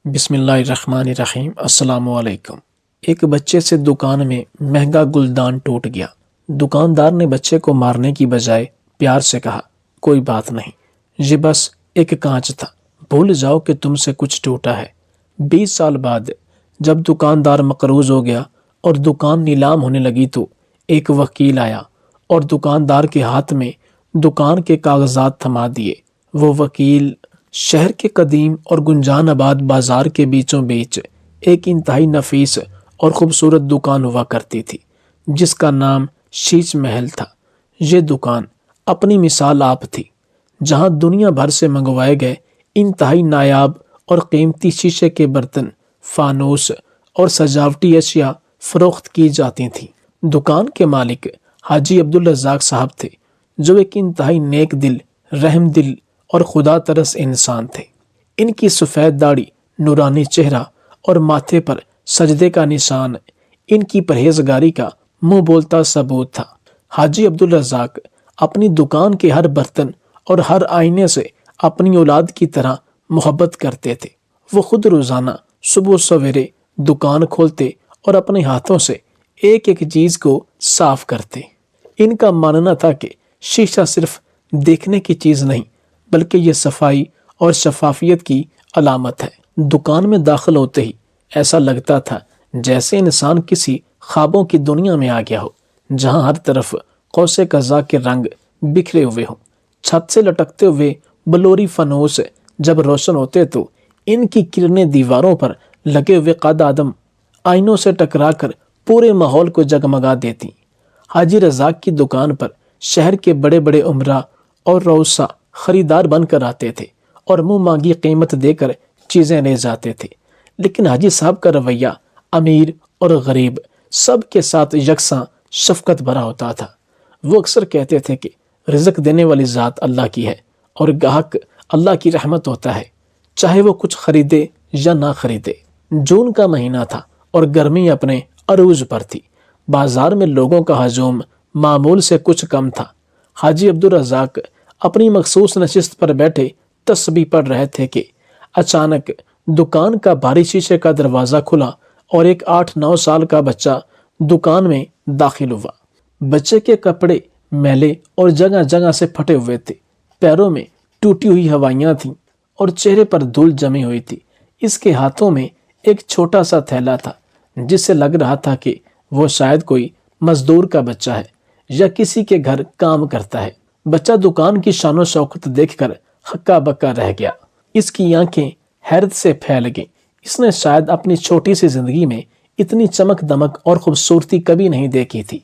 بسم اللہ الرحمن الرحیم۔ السلام علیکم۔ ایک بچے سے دکان میں مہنگا گلدان ٹوٹ گیا۔ دکاندار نے بچے کو مارنے کی بجائے پیار سے کہا، کوئی بات نہیں، یہ بس ایک کانچ تھا، بھول جاؤ کہ تم سے کچھ ٹوٹا ہے۔ 20 سال بعد جب دکاندار مقروض ہو گیا اور دکان نیلام ہونے لگی تو ایک وکیل آیا اور دکاندار کے ہاتھ میں دکان کے کاغذات تھما دیے۔ وہ وکیل شہر کے قدیم اور گنجان آباد بازار کے بیچوں بیچ ایک انتہائی نفیس اور خوبصورت دکان ہوا کرتی تھی جس کا نام شیش محل تھا۔ یہ دکان اپنی مثال آپ تھی، جہاں دنیا بھر سے منگوائے گئے انتہائی نایاب اور قیمتی شیشے کے برتن، فانوس اور سجاوٹی اشیاء فروخت کی جاتی تھیں۔ دکان کے مالک حاجی عبدالرزاق صاحب تھے، جو ایک انتہائی نیک دل، رحم دل اور خدا ترس انسان تھے۔ ان کی سفید داڑھی، نورانی چہرہ اور ماتھے پر سجدے کا نشان ان کی پرہیزگاری کا منہ بولتا ثبوت تھا۔ حاجی عبدالرزاق اپنی دکان کے ہر برتن اور ہر آئینے سے اپنی اولاد کی طرح محبت کرتے تھے۔ وہ خود روزانہ صبح سویرے دکان کھولتے اور اپنے ہاتھوں سے ایک ایک چیز کو صاف کرتے۔ ان کا ماننا تھا کہ شیشہ صرف دیکھنے کی چیز نہیں، بلکہ یہ صفائی اور شفافیت کی علامت ہے۔ دکان میں داخل ہوتے ہی ایسا لگتا تھا جیسے انسان کسی خوابوں کی دنیا میں آ گیا ہو، جہاں ہر طرف قوس قزح کے رنگ بکھرے ہوئے ہوں۔ چھت سے لٹکتے ہوئے بلوری فانوس جب روشن ہوتے تو ان کی کرنیں دیواروں پر لگے ہوئے قد آدم آئینوں سے ٹکرا کر پورے ماحول کو جگمگا دیتی۔ حاجی رزاق کی دکان پر شہر کے بڑے بڑے عمرا اور رؤسا خریدار بن کر آتے تھے اور منہ مانگی قیمت دے کر چیزیں لے جاتے تھے، لیکن حاجی صاحب کا رویہ امیر اور غریب سب کے ساتھ یکساں شفقت بھرا ہوتا تھا۔ وہ اکثر کہتے تھے کہ رزق دینے والی ذات اللہ کی ہے اور گاہک اللہ کی رحمت ہوتا ہے، چاہے وہ کچھ خریدے یا نہ خریدے۔ جون کا مہینہ تھا اور گرمی اپنے عروج پر تھی۔ بازار میں لوگوں کا ہجوم معمول سے کچھ کم تھا۔ حاجی عبدالرزاق اپنی مخصوص نشست پر بیٹھے تسبیح پڑھ رہے تھے کہ اچانک دکان کا بھاری شیشے کا دروازہ کھلا اور ایک 8-9 سال کا بچہ دکان میں داخل ہوا۔ بچے کے کپڑے میلے اور جگہ جگہ سے پھٹے ہوئے تھے، پیروں میں ٹوٹی ہوئی ہوائیاں تھیں اور چہرے پر دھول جمی ہوئی تھی۔ اس کے ہاتھوں میں ایک چھوٹا سا تھیلا تھا، جس سے لگ رہا تھا کہ وہ شاید کوئی مزدور کا بچہ ہے یا کسی کے گھر کام کرتا ہے۔ بچہ دکان کی شان و شوکت دیکھ کر ہکا بکا رہ گیا۔ اس کی آنکھیں حیرت سے پھیل گئیں۔ اس نے شاید اپنی چھوٹی سی زندگی میں اتنی چمک دمک اور خوبصورتی کبھی نہیں دیکھی تھی۔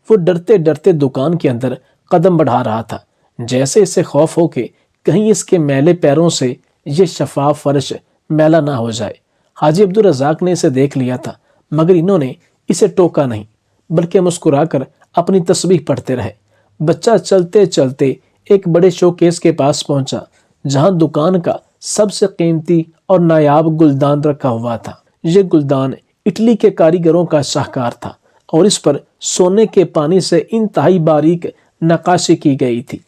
وہ ڈرتے ڈرتے دکان کے اندر قدم بڑھا رہا تھا، جیسے اسے خوف ہو کہ کہیں اس کے میلے پیروں سے یہ شفاف فرش میلا نہ ہو جائے۔ حاجی عبدالرزاق نے اسے دیکھ لیا تھا، مگر انہوں نے اسے ٹوکا نہیں، بلکہ مسکرا کر اپنی تسبیح پڑھتے رہے۔ بچہ چلتے چلتے ایک بڑے شوکیس کے پاس پہنچا، جہاں دکان کا سب سے قیمتی اور نایاب گلدان رکھا ہوا تھا۔ یہ گلدان اٹلی کے کاریگروں کا شاہکار تھا اور اس پر سونے کے پانی سے انتہائی باریک نقاشی کی گئی تھی۔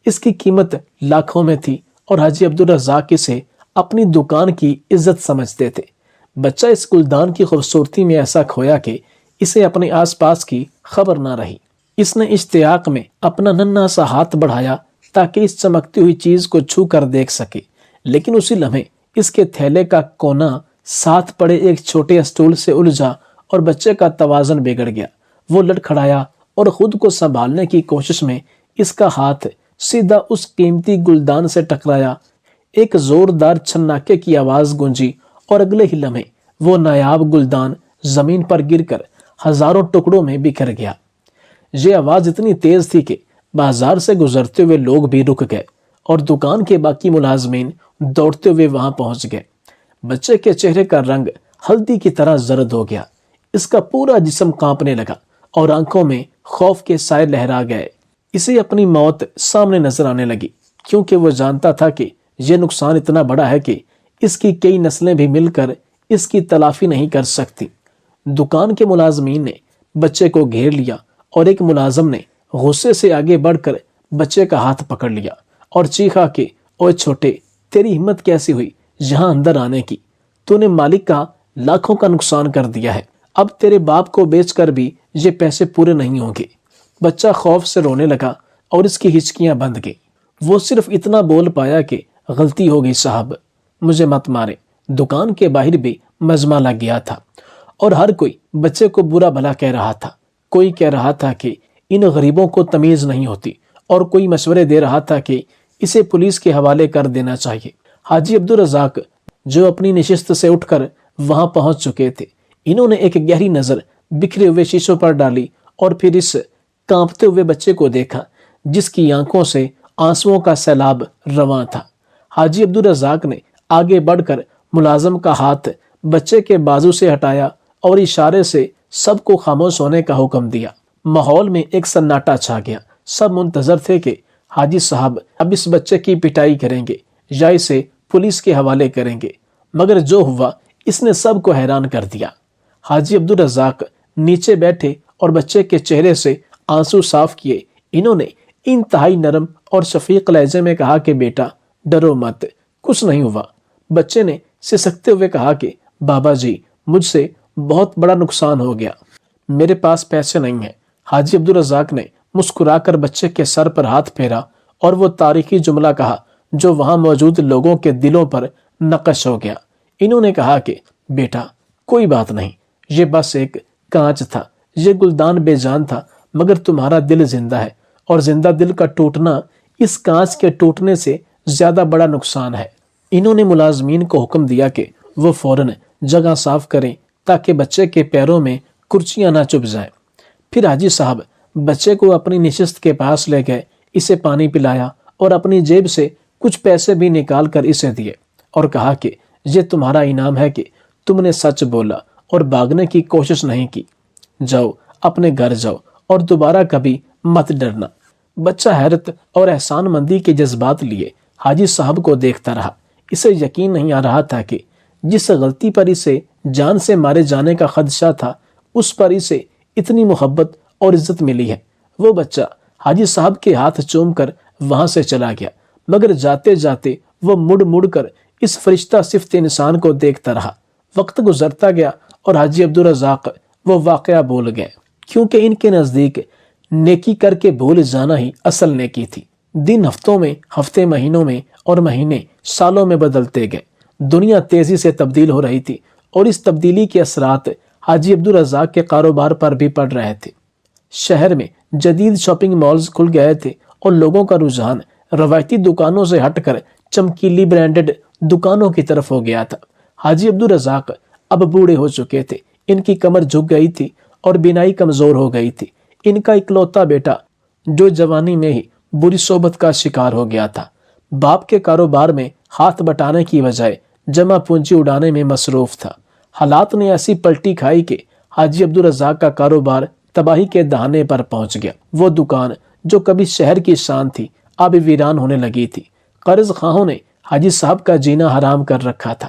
اس کی قیمت لاکھوں میں تھی اور حاجی عبدالرزاق اسے اپنی دکان کی عزت سمجھتے تھے۔ بچہ اس گلدان کی خوبصورتی میں ایسا کھویا کہ اسے اپنے آس پاس کی خبر نہ رہی۔ اس نے اشتیاق میں اپنا ننھا سا ہاتھ بڑھایا تاکہ اس چمکتی ہوئی چیز کو چھو کر دیکھ سکے، لیکن اسی لمحے اس کے تھیلے کا کونا ساتھ پڑے ایک چھوٹے اسٹول سے الجھا اور بچے کا توازن بگڑ گیا۔ وہ لڑکھڑایا اور خود کو سنبھالنے کی کوشش میں اس کا ہاتھ سیدھا اس قیمتی گلدان سے ٹکرایا۔ ایک زوردار چھناکے کی آواز گونجی اور اگلے ہی لمحے وہ نایاب گلدان زمین پر گر کر ہزاروں ٹکڑوں میں بکھر گیا۔ یہ آواز اتنی تیز تھی کہ بازار سے گزرتے ہوئے لوگ بھی رک گئے اور دکان کے باقی ملازمین دوڑتے ہوئے وہاں پہنچ گئے۔ بچے کے چہرے کا رنگ ہلدی کی طرح زرد ہو گیا، اس کا پورا جسم کانپنے لگا اور آنکھوں میں خوف کے سائے لہرا گئے۔ اسے اپنی موت سامنے نظر آنے لگی، کیونکہ وہ جانتا تھا کہ یہ نقصان اتنا بڑا ہے کہ اس کی کئی نسلیں بھی مل کر اس کی تلافی نہیں کر سکتی۔ دکان کے ملازمین نے بچے کو گھیر لیا اور ایک ملازم نے غصے سے آگے بڑھ کر بچے کا ہاتھ پکڑ لیا اور چیخا کہ اوے چھوٹے، تیری ہمت کیسی ہوئی یہاں اندر آنے کی؟ تو نے مالک کا لاکھوں کا نقصان کر دیا ہے، اب تیرے باپ کو بیچ کر بھی یہ پیسے پورے نہیں ہوں گے۔ بچہ خوف سے رونے لگا اور اس کی ہچکیاں بندھ گئی۔ وہ صرف اتنا بول پایا کہ غلطی ہو گئی صاحب، مجھے مت مارے۔ دکان کے باہر بھی مجمع لگ گیا تھا اور ہر کوئی بچے کو برا بھلا کہہ رہا تھا۔ کوئی کہہ رہا تھا کہ ان غریبوں کو تمیز نہیں ہوتی، اور کوئی مشورے دے رہا تھا کہ اسے پولیس کے حوالے کر دینا چاہیے۔ حاجی عبدالرزاق جو اپنی نشست سے اٹھ کر وہاں پہنچ چکے تھے، انہوں نے ایک گہری نظر بکھرے ہوئے شیشوں پر ڈالی اور پھر اس کانپتے ہوئے بچے کو دیکھا جس کی آنکھوں سے آنسوؤں کا سیلاب رواں تھا۔ حاجی عبدالرزاق نے آگے بڑھ کر ملازم کا ہاتھ بچے کے بازو سے ہٹایا اور اشارے سے سب کو خاموش ہونے کا حکم دیا۔ ماحول میں ایک سناٹا چھا گیا۔ سب منتظر تھے کہ حاجی صاحب اب اس بچے کی پٹائی کریں گے یا اسے پولیس کے حوالے کریں گے، مگر جو ہوا اس نے سب کو حیران کر دیا۔ حاجی عبدالرزاق نیچے بیٹھے اور بچے کے چہرے سے آنسو صاف کیے۔ انہوں نے انتہائی نرم اور شفیق لہجے میں کہا کہ بیٹا ڈرو مت، کچھ نہیں ہوا۔ بچے نے سسکتے ہوئے کہا کہ بابا جی مجھ سے بہت بڑا نقصان ہو گیا، میرے پاس پیسے نہیں ہیں۔ حاجی عبدالرزاق نے مسکرا کر بچے کے سر پر ہاتھ پھیرا اور وہ تاریخی جملہ کہا جو وہاں موجود لوگوں کے دلوں پر نقش ہو گیا۔ انہوں نے کہا کہ بیٹا کوئی بات نہیں، یہ بس ایک کانچ تھا، یہ گلدان بے جان تھا، مگر تمہارا دل زندہ ہے، اور زندہ دل کا ٹوٹنا اس کانچ کے ٹوٹنے سے زیادہ بڑا نقصان ہے۔ انہوں نے ملازمین کو حکم دیا کہ وہ فوراً جگہ صاف کریں تاکہ بچے کے پیروں میں کرچیاں نہ چبھ جائیں۔ پھر حاجی صاحب بچے کو اپنی نشست کے پاس لے گئے، اسے پانی پلایا اور اپنی جیب سے کچھ پیسے بھی نکال کر اسے دیے اور کہا کہ یہ تمہارا انعام ہے کہ تم نے سچ بولا اور بھاگنے کی کوشش نہیں کی۔ جاؤ اپنے گھر جاؤ اور دوبارہ کبھی مت ڈرنا۔ بچہ حیرت اور احسان مندی کے جذبات لیے حاجی صاحب کو دیکھتا رہا۔ اسے یقین نہیں آ رہا تھا کہ جس غلطی پر اسے جان سے مارے جانے کا خدشہ تھا اس پر اسے اتنی محبت اور عزت ملی ہے۔ وہ بچہ حاجی صاحب کے ہاتھ چوم کر وہاں سے چلا گیا، مگر جاتے جاتے وہ مڑ مڑ کر اس فرشتہ صفت انسان کو دیکھتا رہا۔ وقت گزرتا گیا اور حاجی عبدالرزاق وہ واقعہ بھول گئے، کیونکہ ان کے نزدیک نیکی کر کے بھول جانا ہی اصل نیکی تھی۔ دن ہفتوں میں، ہفتے مہینوں میں اور مہینے سالوں میں بدلتے گئے۔ دنیا تیزی سے تبدیل ہو رہی تھی اور اس تبدیلی کے اثرات حاجی عبدالرزاق کے کاروبار پر بھی پڑ رہے تھے۔ شہر میں جدید شاپنگ مالز کھل گئے تھے اور لوگوں کا رجحان روایتی دکانوں سے ہٹ کر چمکیلی برانڈڈ دکانوں کی طرف ہو گیا تھا۔ حاجی عبدالرزاق اب بوڑھے ہو چکے تھے، ان کی کمر جھک گئی تھی اور بینائی کمزور ہو گئی تھی۔ ان کا اکلوتا بیٹا جو جوانی میں ہی بری صحبت کا شکار ہو گیا تھا، باپ کے کاروبار میں ہاتھ بٹانے کی بجائے جمع پونجی اڑانے میں مصروف تھا۔ حالات نے ایسی پلٹی کھائی کہ حاجی عبدالرزاق کا کاروبار تباہی کے دہانے پر پہنچ گیا۔ وہ دکان جو کبھی شہر کی شان تھی اب ویران ہونے لگی تھی۔ قرض خواہوں نے حاجی صاحب کا جینا حرام کر رکھا تھا۔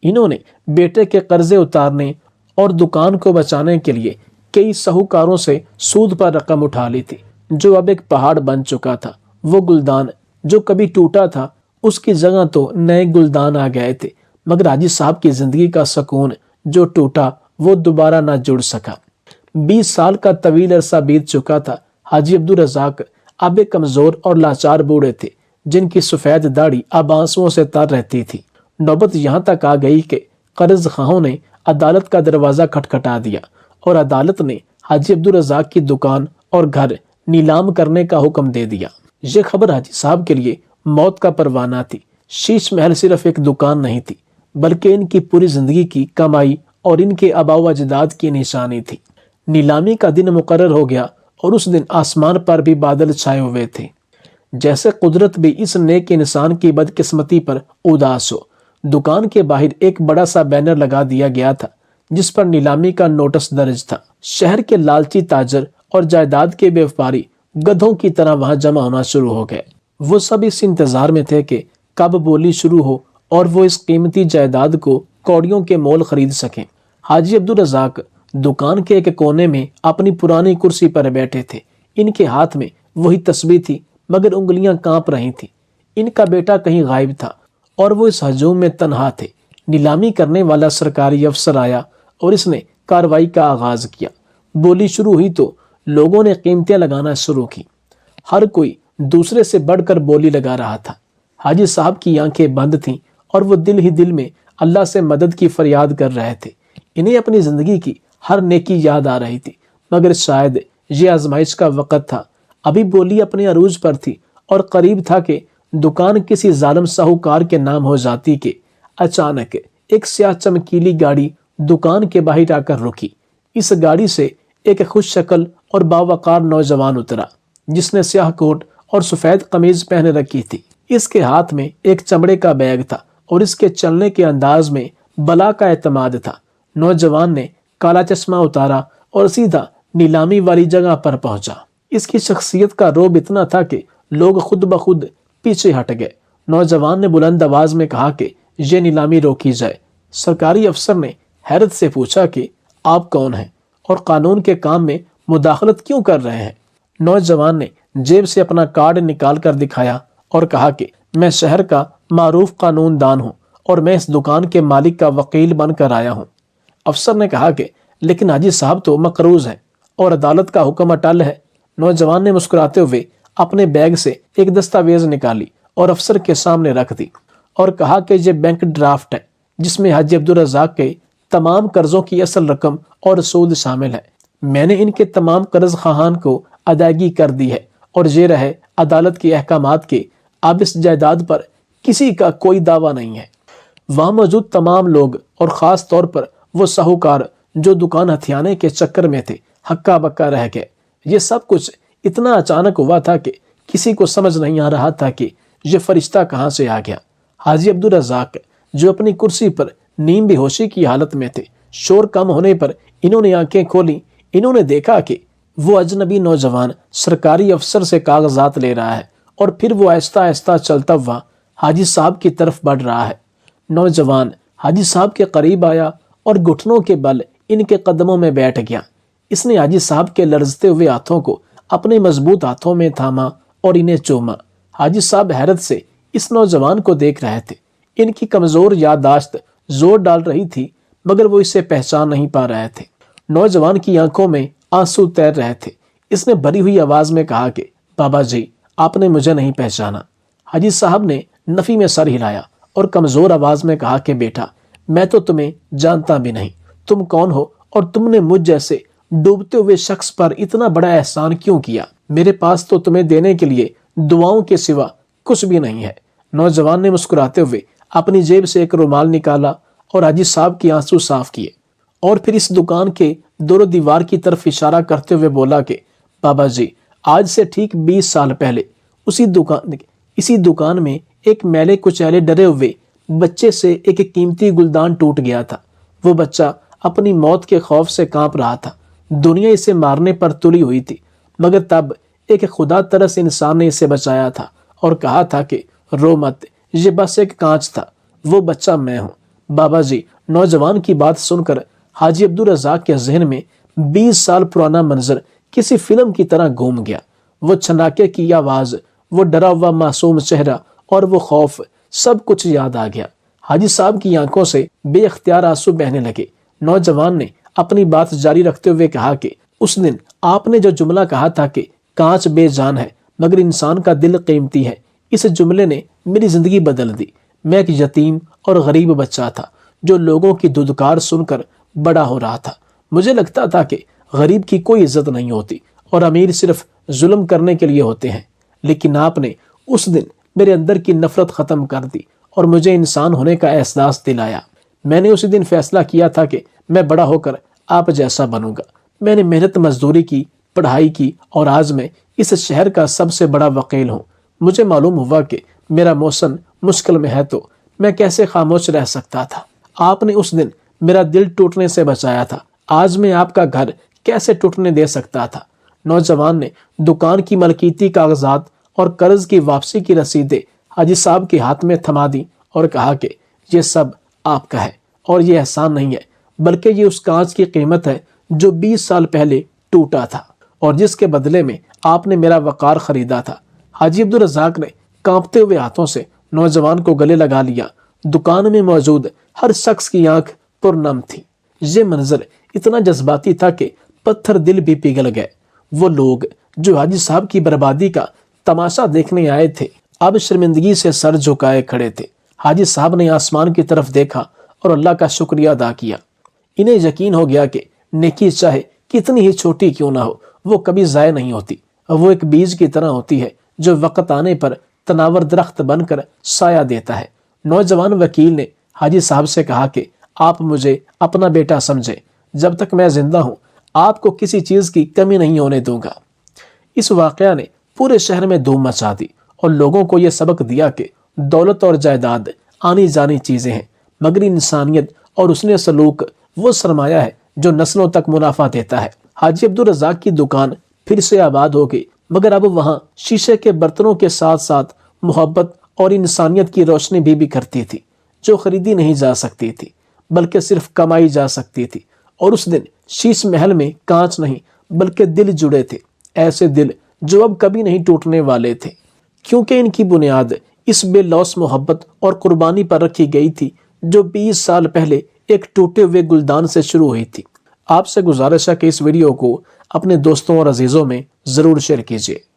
انہوں نے بیٹے کے قرضے اتارنے اور دکان کو بچانے کے لیے کئی ساہوکاروں سے سود پر رقم اٹھا لی تھی، جو اب ایک پہاڑ بن چکا تھا۔ وہ گلدان جو کبھی ٹوٹا تھا اس کی جگہ تو نئے گلدان آ گئے تھے، مگر حاجی صاحب کی زندگی کا سکون جو ٹوٹا وہ دوبارہ نہ جڑ سکا۔ 20 سال کا طویل عرصہ بیت چکا تھا۔ حاجی عبدالرزاق اب ایک کمزور اور لاچار بوڑھے تھے جن کی سفید داڑھی اب آنسوؤں سے تر رہتی تھی۔ نوبت یہاں تک آ گئی کہ قرض خواہوں نے عدالت کا دروازہ کھٹکھٹا دیا اور عدالت نے حاجی عبدالرزاق کی دکان اور گھر نیلام کرنے کا حکم دے دیا۔ یہ خبر حاجی صاحب کے لیے موت کا پروانہ تھی۔ شیش محل صرف ایک دکان نہیں تھی، بلکہ ان کی پوری زندگی کی کمائی اور ان کے آباء و اجداد کی نشانی تھی۔ نیلامی کا دن مقرر ہو گیا اور اس دن آسمان پر بھی بادل چھائے ہوئے تھے، جیسے قدرت بھی اس نیک انسان کی بدقسمتی پر اداس ہو۔ دکان کے باہر ایک بڑا سا بینر لگا دیا گیا تھا جس پر نیلامی کا نوٹس درج تھا۔ شہر کے لالچی تاجر اور جائیداد کے بیوپاری گدھوں کی طرح وہاں جمع ہونا شروع ہو گئے۔ وہ سب اس انتظار میں تھے کہ کب بولی شروع ہو اور وہ اس قیمتی جائیداد کو کوڑیوں کے مول خرید سکیں۔ حاجی عبدالرزاق دکان کے ایک کونے میں اپنی پرانی کرسی پر بیٹھے تھے۔ ان کے ہاتھ میں وہی تسبیح تھی، مگر انگلیاں کانپ رہی تھیں۔ ان کا بیٹا کہیں غائب تھا اور وہ اس ہجوم میں تنہا تھے۔ نیلامی کرنے والا سرکاری افسر آیا اور اس نے کارروائی کا آغاز کیا۔ بولی شروع ہوئی تو لوگوں نے قیمتیں لگانا شروع کی۔ ہر کوئی دوسرے سے بڑھ کر بولی لگا رہا تھا۔ حاجی صاحب کی آنکھیں بند تھیں اور وہ دل ہی دل میں اللہ سے مدد کی فریاد کر رہے تھے۔ انہیں اپنی زندگی کی ہر نیکی یاد آ رہی تھی، مگر شاید یہ آزمائش کا وقت تھا۔ ابھی بولی اپنے عروج پر تھی اور قریب تھا کہ دکان کسی ظالم ساہوکار کے نام ہو جاتی کہ اچانک ایک سیاہ چمکیلی گاڑی دکان کے باہر آ کر رکی۔ اس گاڑی سے ایک خوش شکل اور باوقار نوجوان اترا جس نے سیاہ کوٹ اور سفید قمیض پہنے رکھی تھی۔ اس کے ہاتھ میں ایک چمڑے کا بیگ تھا اور اس کے چلنے کے انداز میں بلا کا اعتماد تھا۔ نوجوان نے کالا چشمہ اتارا اور سیدھا نیلامی والی جگہ پر پہنچا۔ اس کی شخصیت کا رعب اتنا تھا کہ لوگ خود بخود پیچھے ہٹ گئے۔ نوجوان نے بلند آواز میں کہا کہ یہ نیلامی روکی جائے۔ سرکاری افسر نے حیرت سے پوچھا کہ آپ کون ہیں اور قانون کے کام میں مداخلت کیوں کر رہے ہیں؟ نوجوان نے جیب سے اپنا کارڈ نکال کر دکھایا اور کہا کہ میں شہر کا معروف قانون دان ہوں اور میں اس دکان کے مالک کا وکیل بن کر آیا ہوں۔ افسر نے کہا کہ لیکن حاجی صاحب تو مقروض ہیں اور عدالت کا حکم اٹل ہے۔ نوجوان نے مسکراتے ہوئے اپنے بیگ سے ایک دستاویز نکالی اور افسر کے سامنے رکھ دی اور کہا کہ یہ بینک ڈرافٹ ہے جس میں حاجی عبدالرزاق کے تمام قرضوں کی اصل رقم اور سود شامل ہے۔ میں نے ان کے تمام قرض خواہان کو ادائیگی کر دی ہے اور یہ رہے عدالت کے احکامات کے اب اس جائیداد پر کسی کا کوئی دعویٰ نہیں ہے۔ وہاں موجود تمام لوگ اور خاص طور پر وہ ساہوکار جو دکان ہتھیانے کے چکر میں تھے ہکا بکا رہ گئے۔ یہ سب کچھ اتنا اچانک ہوا تھا کہ کسی کو سمجھ نہیں آ رہا تھا کہ یہ فرشتہ کہاں سے آ گیا۔ حاجی عبدالرزاق جو اپنی کرسی پر نیم بے ہوشی کی حالت میں تھے، شور کم ہونے پر انہوں نے آنکھیں کھولی۔ انہوں نے دیکھا کہ وہ اجنبی نوجوان سرکاری افسر سے کاغذات لے رہا ہے اور پھر وہ آہستہ آہستہ چلتا ہوا حاجی صاحب کی طرف بڑھ رہا ہے۔ نوجوان حاجی صاحب کے قریب آیا اور گھٹنوں کے بل ان کے قدموں میں بیٹھ گیا۔ اس نے حاجی صاحب کے لرزتے ہوئے ہاتھوں کو اپنے مضبوط ہاتھوں میں تھاما اور انہیں چوما۔ حاجی صاحب حیرت سے اس نوجوان کو دیکھ رہے تھے۔ ان کی کمزور یادداشت زور ڈال رہی تھی مگر وہ اسے پہچان نہیں پا رہے تھے۔ نوجوان کی آنکھوں میں آنسو تیر رہے تھے۔ اس نے بھری ہوئی آواز میں کہا کہ بابا جی آپ نے مجھے نہیں پہچانا۔ حاجی صاحب نے نفی میں سر ہلایا اور کمزور آواز میں کہا کہ بیٹا میں تو تمہیں جانتا بھی نہیں، تم کون ہو اور تم نے مجھ جیسے ڈوبتے ہوئے شخص پر اتنا بڑا احسان کیوں کیا؟ میرے پاس تو تمہیں دینے کے لیے دعاؤں کے سوا کچھ بھی نہیں ہے۔ نوجوان نے مسکراتے ہوئے اپنی جیب سے ایک رومال نکالا اور حاجی صاحب کی آنسو صاف کیے اور پھر اس دکان کے دور و دیوار کی طرف اشارہ کرتے ہوئے بولا کہ بابا جی آج سے ٹھیک 20 سال پہلے اسی دکان میں ایک میلے کچیلے ڈرے ہوئے بچے سے ایک قیمتی گلدان ٹوٹ گیا تھا۔ وہ بچہ اپنی موت کے خوف سے کانپ رہا تھا۔ دنیا اسے مارنے پر تلی ہوئی تھی مگر تب ایک خدا ترس انسان نے اسے بچایا تھا اور کہا تھا کہ رو مت، یہ بس ایک کانچ تھا، وہ بچہ میں ہوں۔ بابا جی نوجوان کی بات سن کر حاجی عبدالرزاق کے ذہن میں 20 سال پرانا منظر کسی فلم کی طرح گھوم گیا۔ وہ چھناکے کی آواز، وہ ڈرا ہوا معصوم چہرہ اور وہ خوف، سب کچھ یاد آ گیا۔ حاجی صاحب کی آنکھوں سے بے اختیار آنسو بہنے لگے۔ نوجوان نے اپنی بات جاری رکھتے ہوئے کہا کہ اس دن آپ نے جو جملہ کہا تھا کہ کانچ بے جان ہے مگر انسان کا دل قیمتی ہے، اس جملے نے میری زندگی بدل دی۔ میں ایک یتیم اور غریب بچہ تھا جو لوگوں کی دھدکار سن کر بڑا ہو رہا تھا۔ مجھے لگتا تھا کہ غریب کی کوئی عزت نہیں ہوتی اور امیر صرف ظلم کرنے کے لیے ہوتے ہیں، لیکن آپ نے اس دن میرے اندر کی نفرت ختم کر دی اور مجھے انسان ہونے کا احساس دلایا۔ میں نے اسی دن فیصلہ کیا تھا کہ میں بڑا ہو کر آپ جیسا بنوں گا۔ میں نے محنت مزدوری کی، پڑھائی کی اور آج میں اس شہر کا سب سے بڑا وکیل ہوں۔ مجھے معلوم ہوا کہ میرا موسن مشکل میں ہے تو میں کیسے خاموش رہ سکتا تھا۔ آپ نے اس دن میرا دل ٹوٹنے سے بچایا تھا، آج میں آپ کا گھر کیسے ٹوٹنے دے سکتا تھا؟ نوجوان نے دکان کی ملکیتی کاغذات اور قرض کی واپسی کی رسیدیں حاجی صاحب کے ہاتھ میں تھما دی اور کہا کہ یہ سب آپ کا ہے اور یہ احسان نہیں ہے بلکہ یہ اس کانچ کی قیمت ہے جو 20 سال پہلے ٹوٹا تھا اور جس کے بدلے میں آپ نے میرا وقار خریدا تھا۔ حاجی عبدالرزاق نے کانپتے ہوئے ہاتھوں سے نوجوان کو گلے لگا لیا۔ دکان میں موجود ہر شخص کی آنکھ پرنم تھی۔ یہ منظر اتنا جذباتی تھا کہ پتھر دل بھی پگھل گئے۔ وہ لوگ جو حاجی صاحب کی بربادی کا تماشا دیکھنے آئے تھے اب شرمندگی سے سر جھکائے کھڑے تھے۔ حاجی صاحب نے آسمان کی طرف دیکھا اور اللہ کا شکریہ ادا کیا۔ انہیں یقین ہو گیا کہ نیکی چاہے کتنی ہی چھوٹی کیوں نہ ہو وہ کبھی ضائع نہیں ہوتی۔ وہ ایک بیج کی طرح ہوتی ہے جو وقت آنے پر تناور درخت بن کر سایہ دیتا ہے۔ نوجوان وکیل نے حاجی صاحب سے کہا کہ آپ مجھے اپنا بیٹا سمجھے، جب تک میں زندہ ہوں آپ کو کسی چیز کی کمی نہیں ہونے دوں گا۔ اس واقعہ نے پورے شہر میں دھوم مچا دی اور لوگوں کو یہ سبق دیا کہ دولت اور جائیداد آنی جانی چیزیں ہیں، مگر انسانیت اور حسن سلوک وہ سرمایہ ہے جو نسلوں تک منافع دیتا ہے۔ حاجی عبدالرزاق کی دکان پھر سے آباد ہو گئی، مگر اب وہاں شیشے کے برتنوں کے ساتھ ساتھ محبت اور انسانیت کی روشنی بھی بکھرتی تھی، جو خریدی نہیں جا سکتی تھی بلکہ صرف کمائی جا سکتی تھی۔ اور اس دن شیش محل میں کانچ نہیں بلکہ دل جڑے تھے، ایسے دل جو اب کبھی نہیں ٹوٹنے والے تھے، کیونکہ ان کی بنیاد اس بے لوث محبت اور قربانی پر رکھی گئی تھی جو 20 سال پہلے ایک ٹوٹے ہوئے گلدان سے شروع ہوئی تھی۔ آپ سے گزارش ہے کہ اس ویڈیو کو اپنے دوستوں اور عزیزوں میں ضرور شیئر کیجیے۔